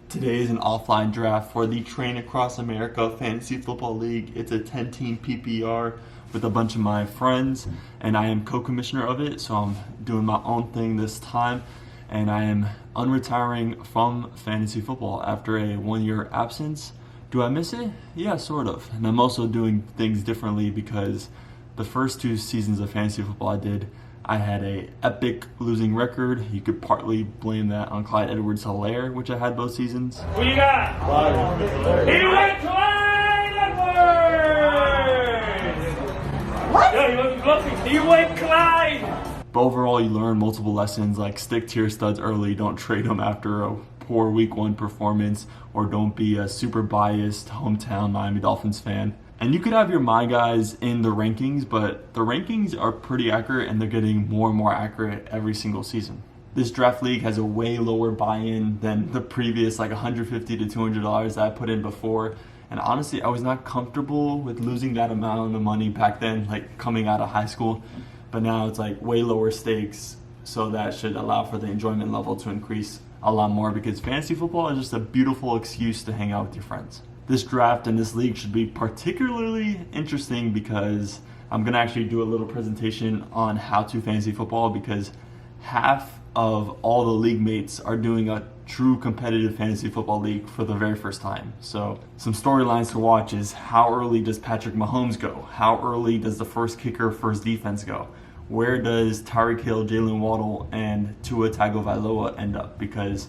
Today is an offline draft for the Train Across America Fantasy Football League. It's a 10-team PPR with a bunch of my friends, and I am co-commissioner of it, so I'm doing my own thing this time, and I am unretiring from fantasy football after a 1-year absence. Do I miss it? Yeah, sort of. And I'm also doing things differently because the first 2 seasons of fantasy football I had a epic losing record. You could partly blame that on Clyde Edwards-Helaire, which I had both seasons. Who you got? He went Clyde Edwards! What? Yo, he wasn't looking. He went Clyde! But overall, you learn multiple lessons like stick to your studs early, don't trade them after a poor week 1 performance, or don't be a super biased hometown Miami Dolphins fan. And you could have your my guys in the rankings, but the rankings are pretty accurate and they're getting more and more accurate every single season. This draft league has a way lower buy-in than the previous like $150 to $200 that I put in before. And honestly, I was not comfortable with losing that amount of money back then, like coming out of high school. But now it's like way lower stakes, so that should allow for the enjoyment level to increase a lot more, because fantasy football is just a beautiful excuse to hang out with your friends. This draft and this league should be particularly interesting because I'm going to actually do a little presentation on how to fantasy football, because half of all the league mates are doing a true competitive fantasy football league for the very first time. So some storylines to watch is how early does Patrick Mahomes go? How early does the first kicker, first defense go? Where does Tyreek Hill, Jalen Waddle, and Tua Tagovailoa end up? Because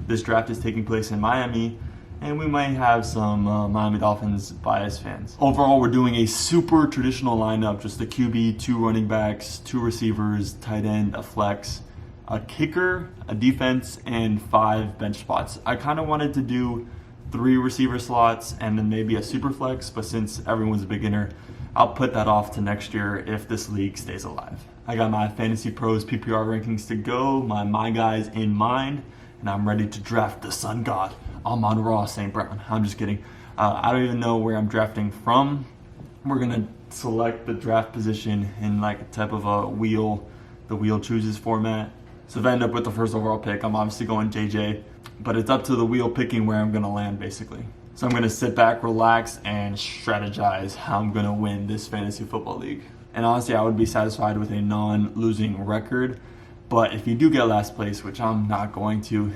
this draft is taking place in Miami, and we might have some Miami Dolphins bias fans. Overall, we're doing a super traditional lineup, just a QB, 2 running backs, 2 receivers, tight end, a flex, a kicker, a defense, and 5 bench spots. I kind of wanted to do 3 receiver slots and then maybe a super flex, but since everyone's a beginner, I'll put that off to next year if this league stays alive. I got my Fantasy Pros PPR rankings to go, my guys in mind, and I'm ready to draft the Sun God, Amon-Ra St. Brown. I'm just kidding. I don't even know where I'm drafting from. We're gonna select the draft position in like a type of a wheel, the wheel chooses format. So if I end up with the first overall pick, I'm obviously going JJ, but it's up to the wheel picking where I'm gonna land basically. So I'm gonna sit back, relax, and strategize how I'm gonna win this fantasy football league. And honestly, I would be satisfied with a non-losing record, but if you do get last place, which I'm not going to,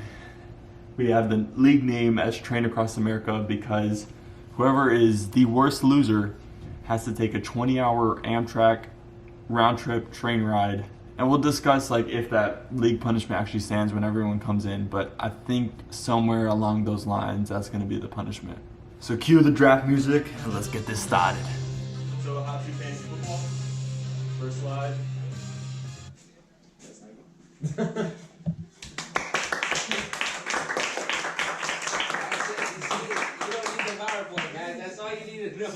we have the league name as Train Across America because whoever is the worst loser has to take a 20-hour Amtrak round-trip train ride. And we'll discuss like if that league punishment actually stands when everyone comes in, but I think somewhere along those lines, that's going to be the punishment. So cue the draft music and let's get this started. So how to fantasy football? First slide. That's all you need to know.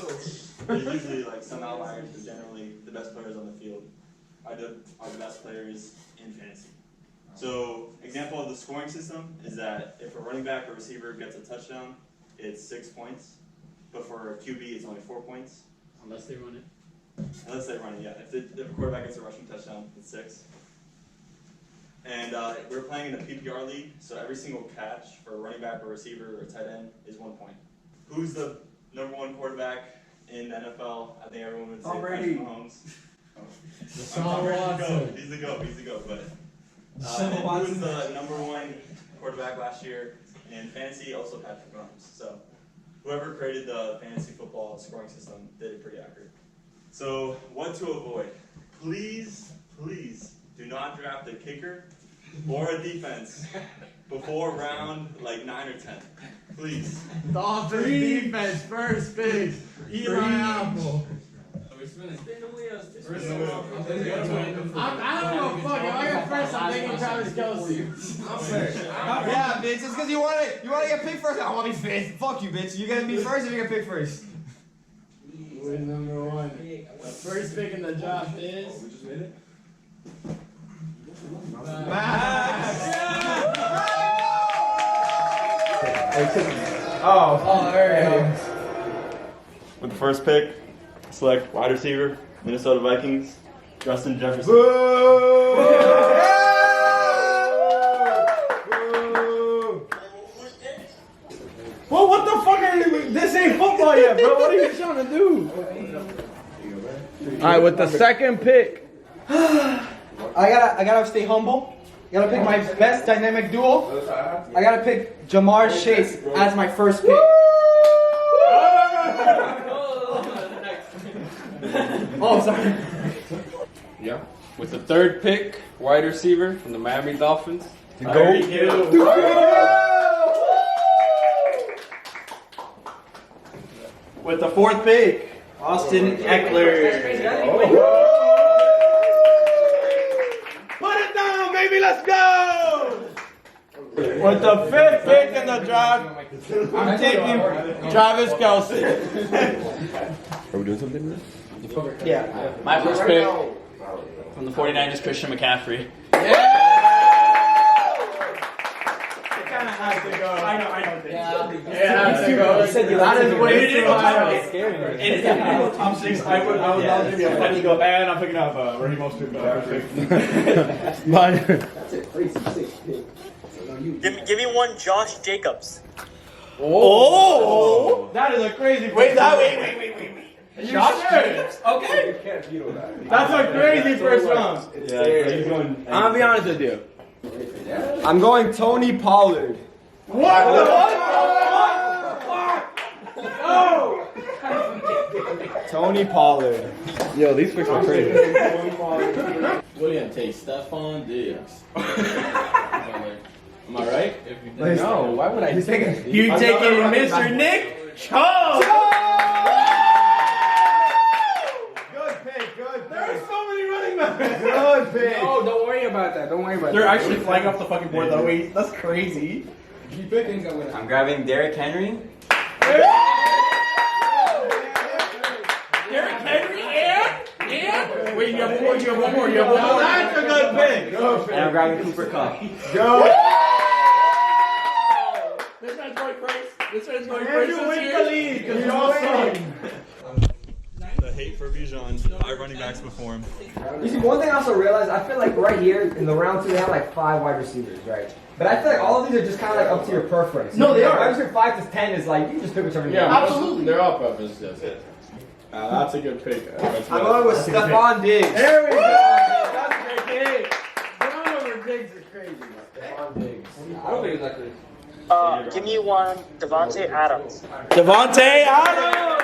There's usually like some outliers, but generally the best players on the field are the best players in fantasy. So example of the scoring system is that if a running back or receiver gets a touchdown, it's 6 points. But for a QB, it's only 4 points. Unless they run it. Unless they run it, yeah. If a quarterback gets a rushing touchdown, it's 6. And we're playing in a PPR league, so every single catch for a running back or receiver or tight end is 1 point. Who's the number 1 quarterback in the NFL? I think everyone would say Patrick Mahomes. Watson. He's the GOAT. But who was the number 1 quarterback last year in fantasy? Also Patrick Mahomes. So whoever created the fantasy football scoring system did it pretty accurate. So what to avoid? Please do not draft a kicker or a defense before round like 9 or 10. Please. Dolphins defense, first pick. Eli Apple. Spin the wheels. I don't know, fuck. If I get first, I'm thinking Travis Kelce. I'm first. Yeah, bitch. It's because you want to get picked first. I want to be fifth. Fuck you, bitch. You're gonna be first if you're gonna pick first. Win number 1. First pick in the draft is. We just made it. Oh, there we go. With the first pick, select wide receiver, Minnesota Vikings, Justin Jefferson. Well, what the fuck are you? This ain't football yet, bro. What are you trying to do? All right, with the second pick, I gotta stay humble. I gotta pick my best dynamic duo. I gotta pick Jamar Chase as my first pick. Oh, sorry. Yeah. With the third pick, wide receiver from the Miami Dolphins. Go. With the fourth pick, Austin Eckler. Put it down, baby, let's go! With the fifth pick in the draft, I'm taking Travis Kelce. Are we doing something? Yeah. My first pick from the 49ers, Christian McCaffrey. It kind of has to go. I know. Yeah. It has to go. That is way too high. It's Top 6. I would give you a funny go. And I'm picking up Raheem Mostert. Give me one Josh Jacobs. Oh! That is a crazy. Wait. Josh Jacobs. Okay. That's a crazy first round. Yeah, he's going. I'm gonna be honest with you. I'm going Tony Pollard. What the fuck? No! Tony Pollard. Yo, these picks are crazy. What do you take? Stephon Diggs. Am I right? No, why would I? You taking Mr. Nick Chubb? Good pick. There's so many running backs. Good pick. Oh, don't worry about that. Don't worry about They're that. actually flying off the fucking board though. Wait, that's crazy. Keep picking. I'm grabbing Derrick Henry. Derrick Henry and wait, you have one more. That's a good pick. And I'm grabbing Cooper Kupp. Go. This man's going crazy. This man's going Andrew, win the lead because you all suck. The hate for Bijan. 5 running backs before him. You see, one thing I also realized, I feel like right here in the round 2, they have like 5 wide receivers, right? But I feel like all of these are just kind of like up to your preference. No, they are. Wide receiver 5 to 10 is like, you can just pick whichever you Yeah, want. Absolutely. They're all preferences. That's it. That's a good pick. I'm going with Stephon Diggs. There we go. That's a great pick. Going over Diggs is crazy. Stephon Diggs. I don't think it's that crazy. Give me one Devontae Adams. Devontae Adams.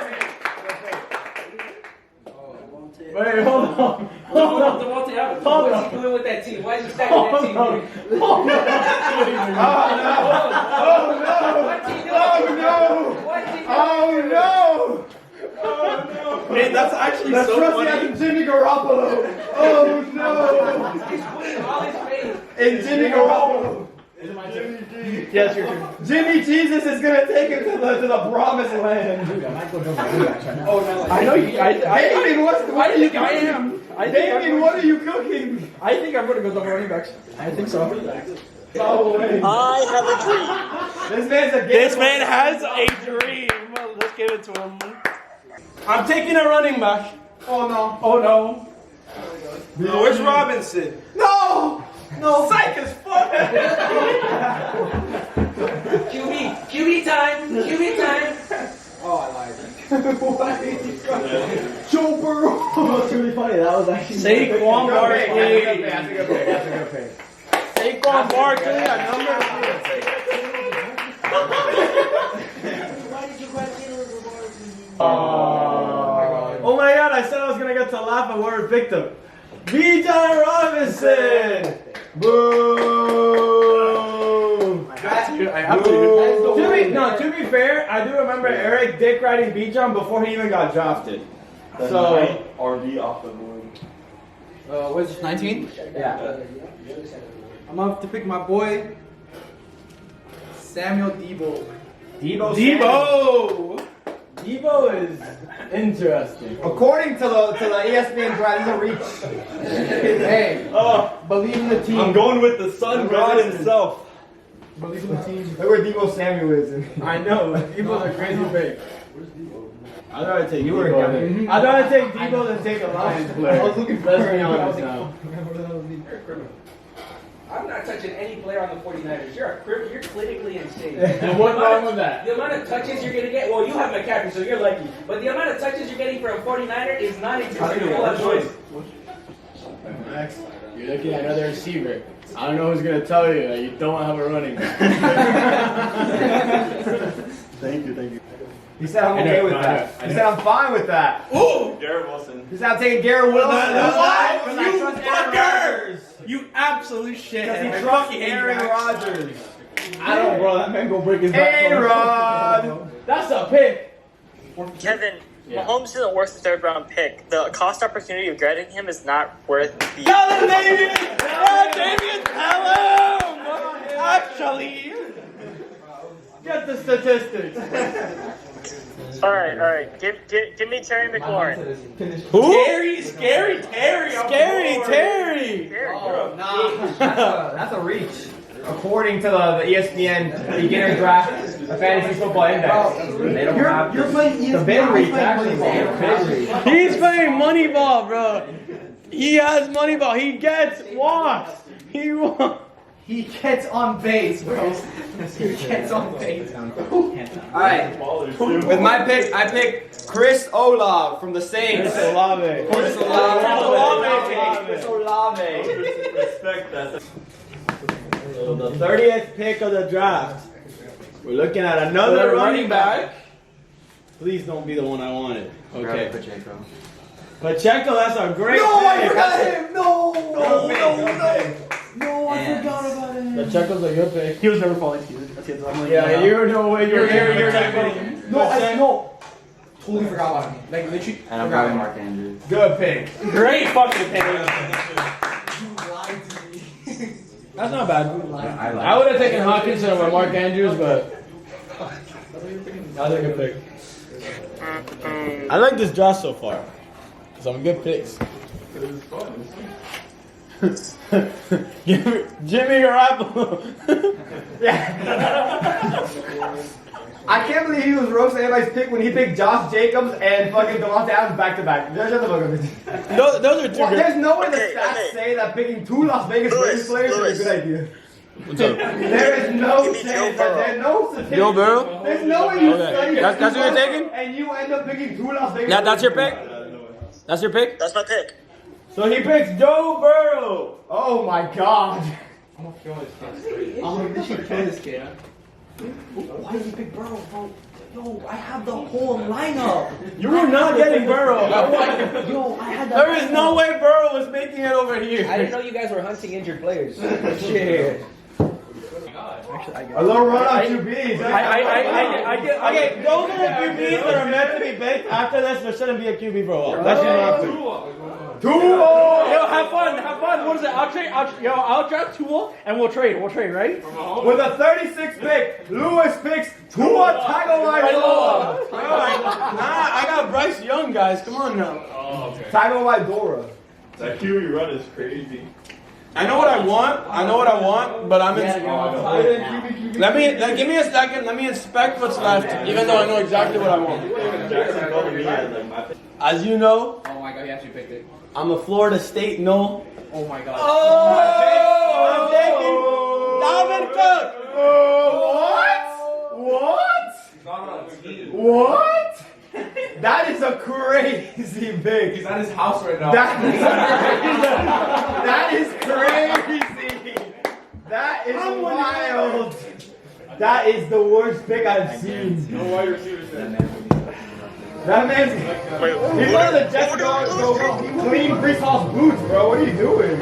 Wait, hold on. What's he doing with that team? Why is he stacking that team? Hey, that's actually so funny. Jimmy Garoppolo. Oh no. He's putting all his faith. And Jimmy Garoppolo. Yes, you're true. Jimmy Jesus is gonna take him to the promised land. Oh no! I know you. David, what are you cooking? David, what are you cooking? I think I'm gonna go double running backs. I think so. No way. I have a dream. This man has a dream. Let's give it to him. I'm taking a running back. Oh no. Where's Robinson? No. Psych as fuck. QB time. Oh, I lied. Joe Burrow. That's really funny. That was actually Saquon Barkley. That's a good pick. Saquon Barkley at number 2. Oh my god, I said I was gonna get to laugh at where it picked him. Bijan Robinson! Boo! I have to. To be fair, I do remember Eric Dick riding Bijan before he even got drafted. So RB off the board. What is this, 19? yeah. I'm up to pick my boy, Samuel Debo. Debo is interesting. According to the ESPN draft, he's a reach. Hey, Believe in the team. I'm going with the sun god himself. believe in the team. Look where Debo Samuel is. I know. Debo's a crazy pick. I'd rather take Debo. I'd rather take Debo than take a Lions player. I was looking for Let's be honest now. I'm not touching any player on the 49ers. You're clinically insane. And what's wrong with that? The amount of touches you're going to get, well, you have McCaffrey, so you're lucky. But the amount of touches you're getting for a 49er is not existent. You have choice. Next, you're looking at another receiver. I don't know who's going to tell you that you don't have a running back. Thank you. He said I'm okay with that. He said I'm fine with that. Ooh, Garrett Wilson. He said I'm taking Garrett Wilson. What? Because I You trust Aaron Rodgers. You absolute shit. Because he trusts Aaron Rodgers. I don't, bro. That man go break his back. A-Rod. That's a pick. Kevin, Mahomes isn't worth the third round pick. The cost opportunity of getting him is not worth the. David! Tell him! Actually, get the statistics. All right. Give me Terry McLaurin. Who? Scary Terry. Terry. That's a reach. According to the ESPN beginner draft, the fantasy football index, they don't have You're playing ESPN. the big reach actually. He's playing Moneyball, bro. He has Moneyball. He gets walks. He gets on base, bro. He gets on base. Alright, with my pick, I picked Chris Olave from the Saints. Chris Olave. Chris Olave. Respect that. So the 30th pick of the draft. We're looking at another running back. Please don't be the one I wanted. Okay. Pacheco, that's a great pick. I forgot him. No, I forgot about him. Pacheco's a good pick. He was never falling to you. Yeah, you know what you're here. No, I totally forgot about him. Like literally. And I'm grabbing Mark Andrews. Good pick. Great fucking pick. You lied to me. That's not bad. I would have taken Hawkinson over Mark Andrews, but that's a good pick. I like this draft so far. Some good picks. Jimmy Garoppolo. I can't believe he was roasting everybody's pick when he picked Josh Jacobs and fucking Devontae Adams back to back. Those are two Well, good. there's no way the Okay, stats okay. say that picking two Las Vegas Raiders players is a good idea. What's up? There is no Give me chance Joe that there's no statistics. Joe Burrow? There's no way you Okay. study That's what you're taking? and you end up picking two Las Vegas. That's your pick? That's your pick? That's my pick. So he picks Joe Burrow. Oh my god. I'm gonna kill this kid. Why did you pick Burrow, bro? Yo, I have the whole lineup. You were not getting Burrow. Yo, I had the. There is no way Burrow was making it over here. I didn't know you guys were hunting injured players. Shit. A little run on QBs. Okay, those are the QBs that are meant to be picked. After this, there shouldn't be a QB for a while. That's just what I'm Yo, have fun. What is it? I'll draft Tua and we'll trade, right? With a 36 pick, Lewis picks Tua Tagovailoa. I got Bryce Young, guys. Come on now. Tagovailoa. That QB run is crazy. I know what I want, but I'm in. Give me a second. Let me inspect what's left, even though I know exactly what I want. As you know, Oh my god, he actually picked it. I'm a Florida State no. Oh my god. I'm taking Dalvin Cook. What? That is a crazy pick. He's at his house right now. That is crazy. That is wild. That is the worst pick I've seen. No wide receivers. That man's. He's one of the Jets dogs, bro. Clean Brees Hall's boots, bro. What are you doing?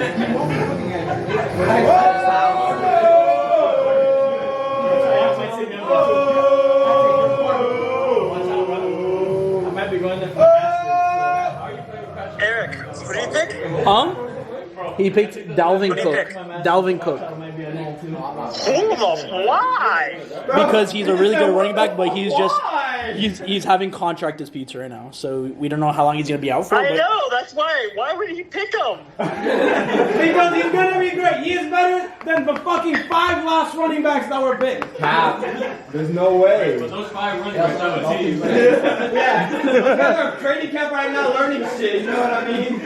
I might be going there. Eric, who do you pick? He picked Dalvin What do you pick? Dalvin Cook. Why? Because he's a really good running back, but he's just he's having contract disputes right now, so we don't know how long he's gonna be out for. I But know, that's why. Why would he pick him? Because he's gonna be great. He is better than the fucking 5 last running backs that were picked. Cap. There's no way. But those 5 running backs on the team. Yeah. Those guys are training camp right now learning shit, you know what I mean?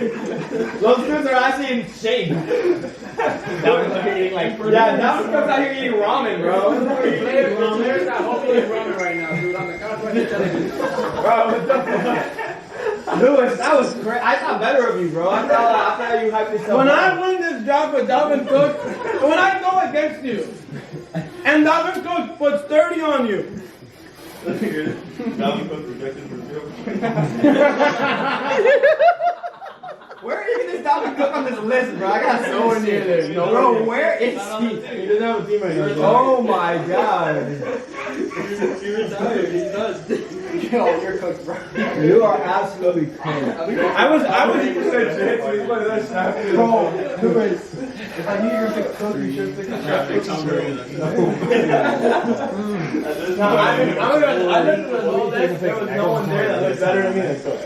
Those dudes are actually in shape. Dalvin's out here eating like Yeah, now comes out here eating ramen, bro. Players not hoping he's running right now, dude. On the couch right there. Bro, what the fuck? Lewis, that was great. I thought better of you, bro. I thought you hyped yourself When up. I win this job with Dalvin Cook, when I go against you, and Dalvin Cook puts 30 on you. Where are you getting this Dalvin Cook on this list, bro? I got so near this. Bro, where is he? He doesn't have a team right now. Oh my god. He retired. He does. Yo, you're cooked, bro. You are absolutely cooked. I was interested in shit, so he's playing that shit. Bro, Lewis. If I knew you were going to pick Cook, you should have picked I looked at the whole deck, there was no one there that looked better than me than Cook.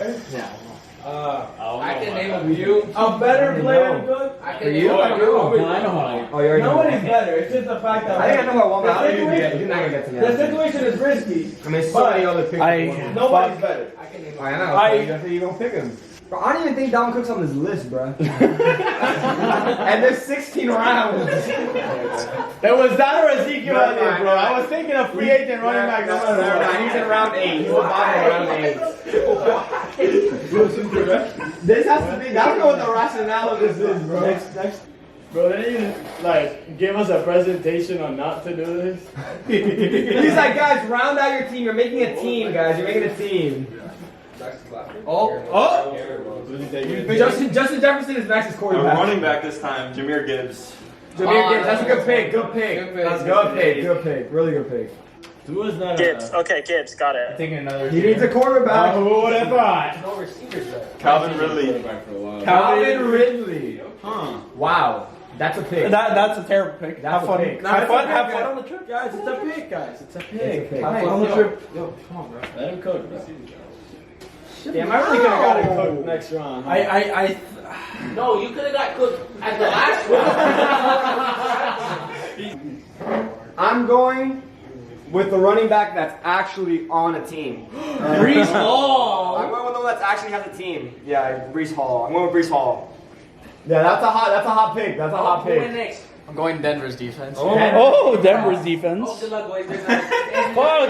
I can name a few. A better player than Cook? I For you? I know Oh, you already know. Nobody's better. It's just the fact that I think I know about one, but I don't the think you're not going to get to me. the situation is risky. I mean, so many other picks. Nobody's better. I know. I think you're going to pick him. Bro, I don't even think Dalvin Cook's on this list, bro. And there's 16 rounds. There was that or Ezekiel out there, bro. I was thinking of free agent running back. No, He's in round 8. He's the bottom of round 8. This has to be, I don't know what the rationale of this is, bro. Next. Bro, they didn't even, give us a presentation on not to do this. He's like, guys, round out your team. You're making a team, guys. You're making a team. Justin Jefferson is Max's A quarterback. running back this time, Jahmyr Gibbs. Jameer Gibbs, that's a good pick. Good pick. That's good pick. Good pick. Really good pick. Who was that? Gibbs. Okay, Gibbs. Got it. Taking another. He needs a quarterback. Who would have thought? Calvin Ridley. Calvin Ridley. Huh. Wow. That's a pick. that's a terrible pick. That's Have fun. a pick. Have fun on the trip. Guys, it's a pick, guys. It's a pick. It's a pick. Have fun on the trip. Yo, come on, bro. Let him cook, bro. Damn, I really could have got it cooked next round. No, you could have got cooked at the last one. I'm going with the running back that's actually on a team. Brees Hall. I'm going with the one that actually has a team. Yeah, Brees Hall. I'm going with Brees Hall. Yeah, that's a hot pick. That's a hot Who went pick. next? I'm going Denver's defense. Oh, Denver's defense. Oh, good luck, boys. Fuck,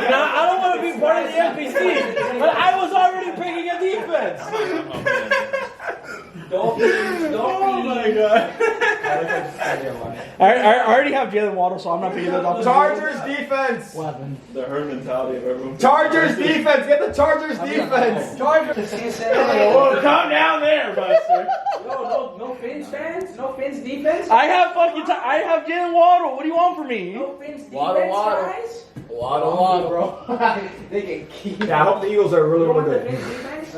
now I don't want to be part of the NPC, but I was already picking a defense. Don't be. Oh my god. I already have Jalen Waddle, so I'm not picking those off. Chargers defense. The herd mentality of everyone. Chargers defense. Get the Chargers defense. Chargers. Whoa, calm down there, Buster. No Finns fans? No Finns defense? I have Jalen Waddle. What do you want from me? No Finns defense, Waddle. guys? Waddle, bro. They get keyed. Yeah, I hope the Eagles are really, You want the really good. Finns defense?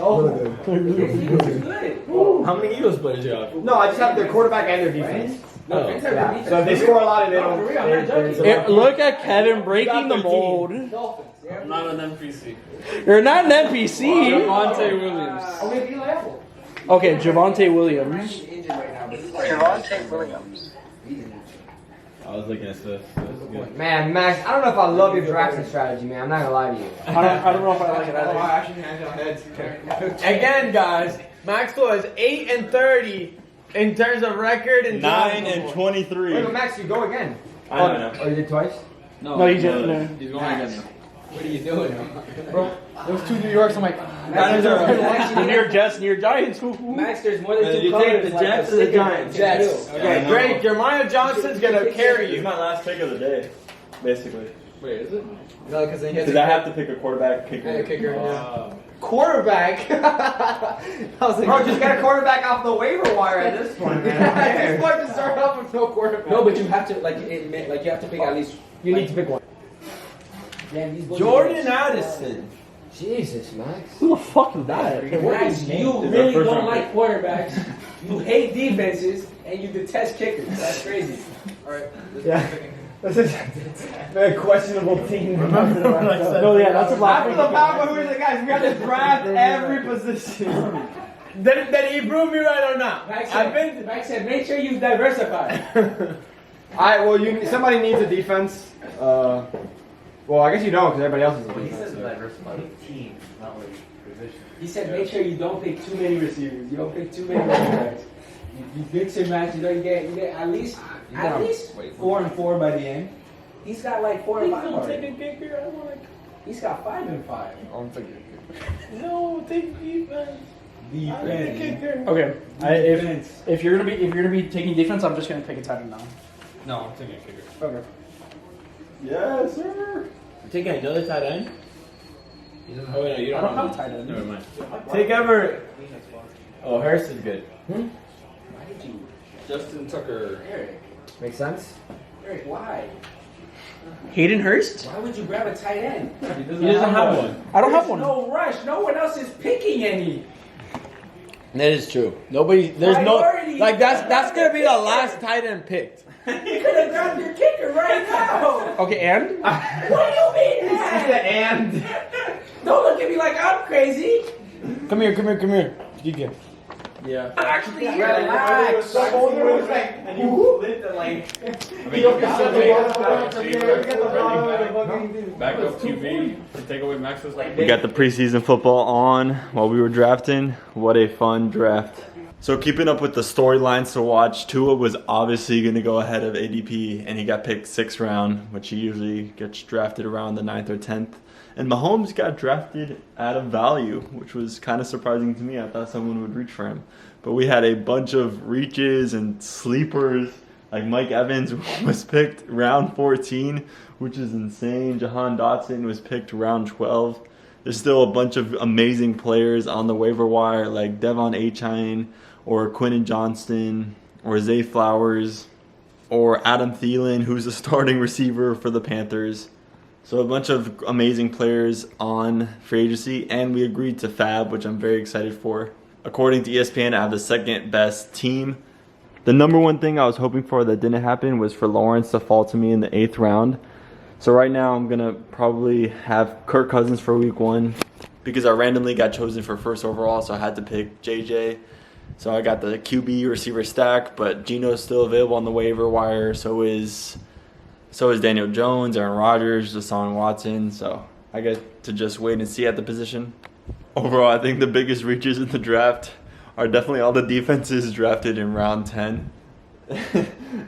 Really good. It's good. How many Eagles players you have? No, I just have their quarterback and their defense. No, Finns have Yeah. good defense. So if they score a lot and they don't. No, for real, I'm not joking. Look at Kevin breaking the mold. Dolphins. Yeah. I'm not an NPC. You're not an NPC. Javonte Williams. Oh, we have Eli Apple. Okay, Javonte Williams. He's injured right now, but Javonte Williams. I was looking at this. Man, Max, I don't know if I love your drafting strategy, man. I'm not gonna lie to you. I don't know if I like it either. actually hands on heads. Again, guys, Maxwell is 8-30 in terms of record and 9-23. Wait, but Max, you go again. I know. Oh, you did twice? No, he just no. He's going again. what are you doing? Those two New Yorks, I'm like, The New York Jets, New York Giants. Max, there's more than two You colors. take the like Jets a or the sticker. Giants? Jets. Okay, great. Jeremiah Johnson's gonna carry It's you. my last pick of the day, basically. Wait, is it? No, because then he has Because I have to pick a quarterback kicker. Quarterback. I was like, Bro, just get a quarterback off the waiver wire at this point, man. at this point to start off with no quarterback. No, but you have to you have to pick at least. You need to pick one. Damn, these boys Jordan Addison. Jesus, Max. Who the fuck is that? Max, you really don't like quarterbacks. You hate defenses and you detest kickers. That's crazy. Yeah. This is a very questionable team. No, yeah, that's a lot. After the Falcons, who is it, guys? We have to draft every position. Did he prove me right or not? Max I've been. Max said, make sure you diversify. Alright, well, somebody needs a defense. Well, I guess you don't because everybody else is a defense. diversify with teams, not with positions. He said, make sure you don't pick too many receivers. You don't pick too many running backs. You mix and match. You know, you get at least 4 and 4 by the end. He's got like 4 and 5 already. Kicker. I want He's got 5 and 5. I'm thinking. no take defense. Defense. Okay, if you're gonna be taking defense, I'm just gonna pick a tight end now. No, I'm taking a kicker. Okay. Yes, sir. You're taking another tight end. Oh, no, you I don't don't have tight end. Never mind. Take Everett. Oh, Hurst is good. Why did you? Justin Tucker. Eric. Makes sense. Eric, why? Hayden Hurst? Why would you grab a tight end? He doesn't have one. I don't have There's one. no rush. No one else is picking any. That is true. Nobody. There's Priority. no. Like that's gonna be the last tight end picked. You could have grabbed your kicker right now. Okay, and? What do you mean, And. Don't look at me like I'm crazy. Come here. You get. Yeah. Actually, Relax. Back up QB to take away Max's. We got the preseason football on while we were drafting. What a fun draft. So keeping up with the storylines to watch, Tua was obviously going to go ahead of ADP, and he got picked 6th round, which he usually gets drafted around the 9th or 10th. And Mahomes got drafted out of value, which was kind of surprising to me. I thought someone would reach for him. But we had a bunch of reaches and sleepers. Like Mike Evans was picked round 14, which is insane. Jahan Dotson was picked round 12. There's still a bunch of amazing players on the waiver wire, like Devon Achane or Quentin Johnston or Zay Flowers or Adam Thielen, who's a starting receiver for the Panthers. So a bunch of amazing players on free agency, and we agreed to Fab, which I'm very excited for. According to ESPN, I have the 2nd best team. The number one thing I was hoping for that didn't happen was for Lawrence to fall to me in the 8th round. So right now I'm going to probably have Kirk Cousins for week 1 because I randomly got chosen for 1st overall, so I had to pick JJ. So I got the QB receiver stack, but Geno's still available on the waiver wire. So is Daniel Jones, Aaron Rodgers, Deshaun Watson. So I get to just wait and see at the position. Overall, I think the biggest reaches in the draft are definitely all the defenses drafted in round 10.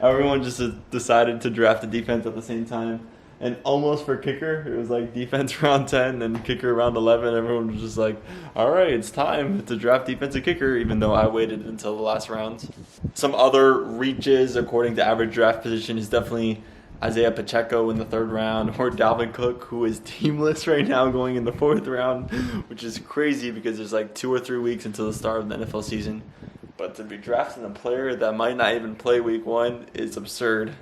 Everyone just decided to draft a defense at the same time. And almost for kicker, it was like defense round 10 and kicker round 11. Everyone was just like, all right, it's time to draft defensive kicker, even though I waited until the last round. Some other reaches, according to average draft position, is definitely Isaiah Pacheco in the 3rd round, or Dalvin Cook, who is teamless right now going in the 4th round, which is crazy because there's like 2 or 3 weeks until the start of the NFL season. But to be drafting a player that might not even play week 1 is absurd.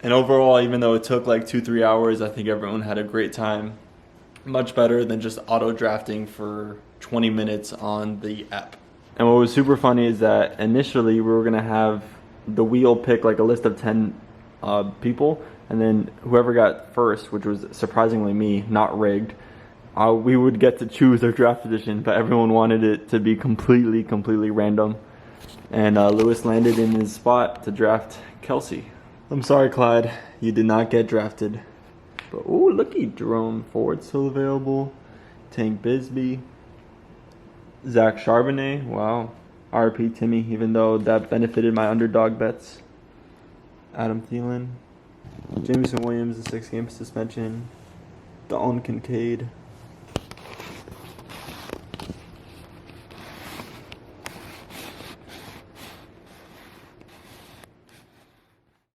And overall, even though it took like 2-3 hours, I think everyone had a great time. Much better than just auto-drafting for 20 minutes on the app. And what was super funny is that initially we were going to have the wheel pick like a list of 10 people, and then whoever got first, which was surprisingly me, not rigged, we would get to choose their draft position, but everyone wanted it to be completely random. And Lewis landed in his spot to draft Kelsey. I'm sorry, Clyde, you did not get drafted. But ooh, looky, Jerome Ford still available. Tank Bisbee. Zach Charbonnet, wow. RP Timmy, even though that benefited my underdog bets. Adam Thielen. Jameson Williams, a 6-game suspension. Dalton Kincaid.